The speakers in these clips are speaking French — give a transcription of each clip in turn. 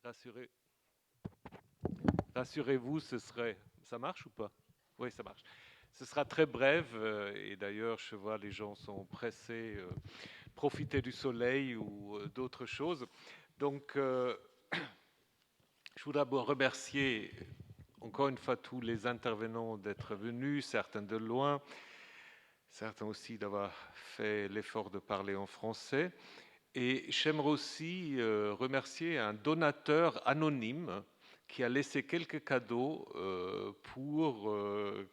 Rassurez, rassurez-vous, ce serait... Ça marche ou pas? Oui, ça marche. Ce sera très bref et d'ailleurs, je vois les gens sont pressés, profiter du soleil ou d'autres choses. Donc, je voudrais d'abord remercier encore une fois tous les intervenants d'être venus, certains de loin, certains aussi d'avoir fait l'effort de parler en français. Et j'aimerais aussi remercier un donateur anonyme qui a laissé quelques cadeaux pour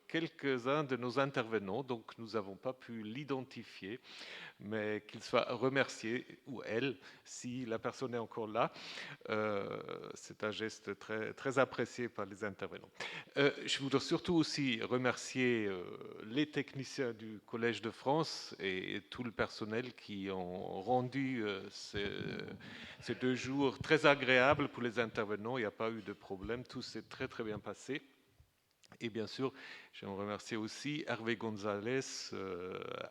quelques-uns de nos intervenants. Donc nous n'avons pas pu l'identifier, mais qu'il soit remercié, ou elle, si la personne est encore là. C'est un geste très, très apprécié par les intervenants. Je voudrais surtout aussi remercier les techniciens du Collège de France et tout le personnel qui ont rendu ces 2 jours très agréables pour les intervenants. Il n'y a pas eu de problème, tout s'est très très bien passé. Et bien sûr, j'aimerais remercier aussi Hervé Gonzalez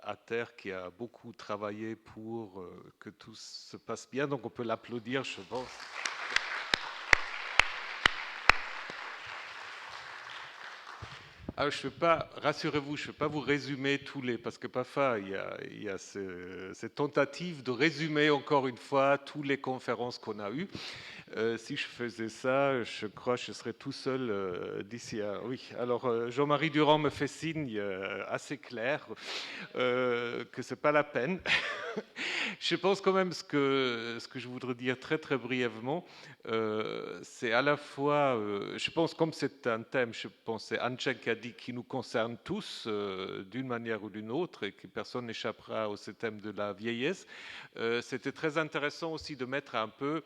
à terre qui a beaucoup travaillé pour que tout se passe bien. Donc on peut l'applaudir, je pense. Alors, je ne vais pas, rassurez-vous, je ne vais pas vous résumer tous les, parce que parfois il y a cette tentative de résumer encore une fois toutes les conférences qu'on a eues. Si je faisais ça, je crois que je serais tout seul d'ici à... Oui, alors Jean-Marie Durand me fait signe assez clair que ce n'est pas la peine. Je pense quand même ce que je voudrais dire très très brièvement, c'est à la fois, je pense comme c'est un thème, je pense c'est Anne-Jacques qui a dit qui nous concerne tous d'une manière ou d'une autre et que personne n'échappera au ce thème de la vieillesse. C'était très intéressant aussi de mettre un peu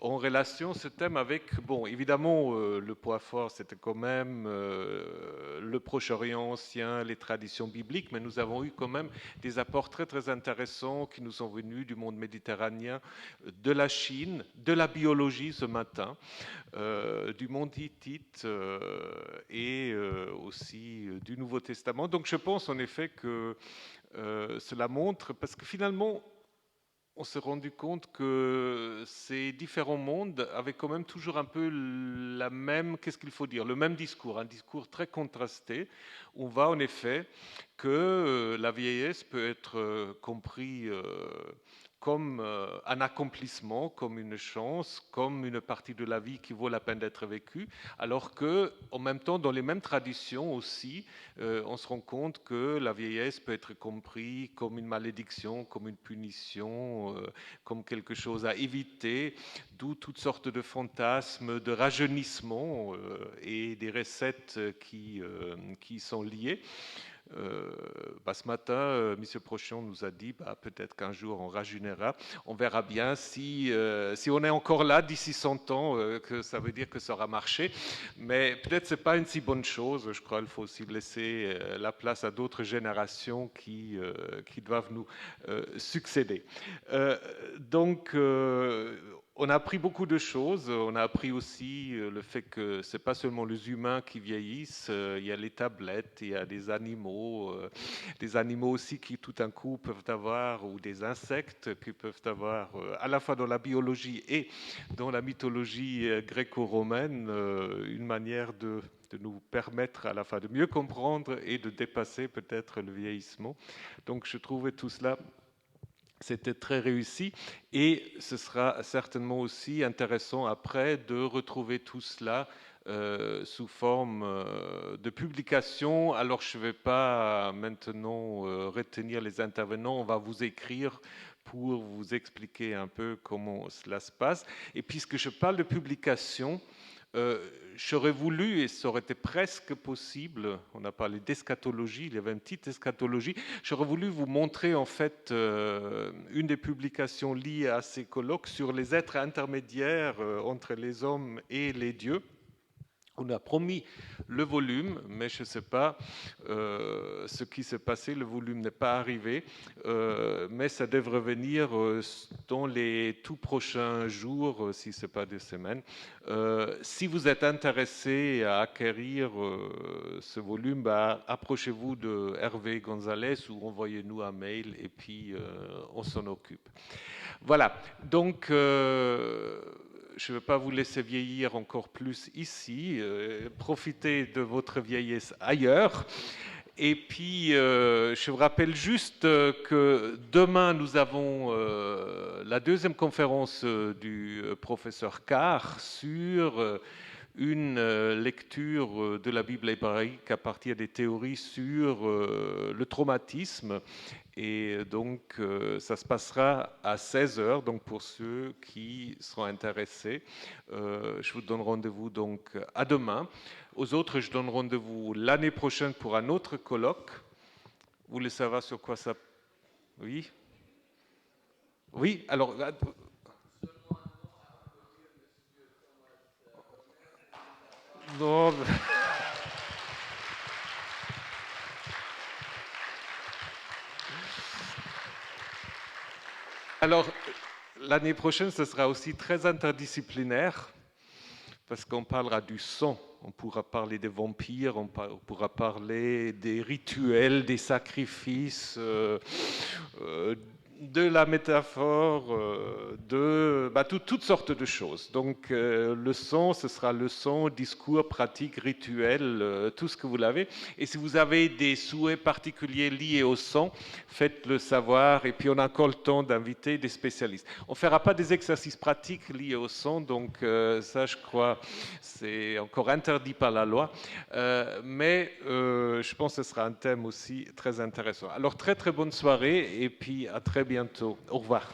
en relation ce thème avec, bon évidemment le poids fort c'était quand même le Proche-Orient ancien, les traditions bibliques, mais nous avons eu quand même des apports très très intéressants qui nous sont venus du monde méditerranéen, de la Chine, de la biologie ce matin, du monde hittite et aussi du Nouveau Testament. Donc je pense en effet que cela montre, parce que finalement on s'est rendu compte que ces différents mondes avaient quand même toujours un peu la même, qu'est-ce qu'il faut dire, le même discours, un discours très contrasté. On voit en effet que la vieillesse peut être compris comme un accomplissement, comme une chance, comme une partie de la vie qui vaut la peine d'être vécue, alors que, en même temps, dans les mêmes traditions aussi, on se rend compte que la vieillesse peut être comprise comme une malédiction, comme une punition, comme quelque chose à éviter, d'où toutes sortes de fantasmes de rajeunissement et des recettes qui sont liées. Ce matin, M. Prochon nous a dit peut-être qu'un jour on rajeunira. On verra bien si on est encore là d'ici 100 ans, que ça veut dire que ça aura marché. Mais peut-être ce n'est pas une si bonne chose. Je crois qu'il faut aussi laisser la place à d'autres générations qui doivent nous succéder. Donc, on a appris beaucoup de choses. On a appris aussi le fait que ce n'est pas seulement les humains qui vieillissent. Il y a les tablettes, il y a des animaux aussi qui tout d'un coup peuvent avoir, ou des insectes qui peuvent avoir, à la fois dans la biologie et dans la mythologie gréco-romaine, une manière de nous permettre à la fois de mieux comprendre et de dépasser peut-être le vieillissement. Donc je trouvais tout cela c'était très réussi et ce sera certainement aussi intéressant après de retrouver tout cela sous forme de publication. Alors je ne vais pas maintenant retenir les intervenants, on va vous écrire pour vous expliquer un peu comment cela se passe. Et puisque je parle de publication, j'aurais voulu, et ça aurait été presque possible, on a parlé d'eschatologie, il y avait une petite eschatologie, j'aurais voulu vous montrer en fait une des publications liées à ces colloques sur les êtres intermédiaires entre les hommes et les dieux. On a promis le volume, mais je ne sais pas ce qui s'est passé. Le volume n'est pas arrivé, mais ça devrait venir dans les tout prochains jours, si ce n'est pas des semaines. Si vous êtes intéressé à acquérir ce volume, approchez-vous de Hervé Gonzalez ou envoyez-nous un mail et puis on s'en occupe. Voilà, donc je ne vais pas vous laisser vieillir encore plus ici. Profitez de votre vieillesse ailleurs. Et puis, je vous rappelle juste que demain, nous avons la deuxième conférence du professeur Carr sur une lecture de la Bible hébraïque à partir des théories sur le traumatisme. Et donc, ça se passera à 16 heures. Donc, pour ceux qui seront intéressés, je vous donne rendez-vous donc à demain. Aux autres, je donne rendez-vous l'année prochaine pour un autre colloque. Vous voulez savoir sur quoi ça... Oui. Oui, alors... Non... Alors, l'année prochaine, ce sera aussi très interdisciplinaire, parce qu'on parlera du son. On pourra parler des vampires, on pourra parler des rituels, des sacrifices, de la métaphore, de toutes sortes de choses. Donc le son, ce sera le son, discours, pratique, rituel, tout ce que vous l'avez. Et si vous avez des souhaits particuliers liés au son, faites-le savoir. Et puis on a encore le temps d'inviter des spécialistes. On ne fera pas des exercices pratiques liés au son, donc ça je crois c'est encore interdit par la loi. Mais je pense que ce sera un thème aussi très intéressant. Alors très très bonne soirée et puis à très bientôt. Au revoir.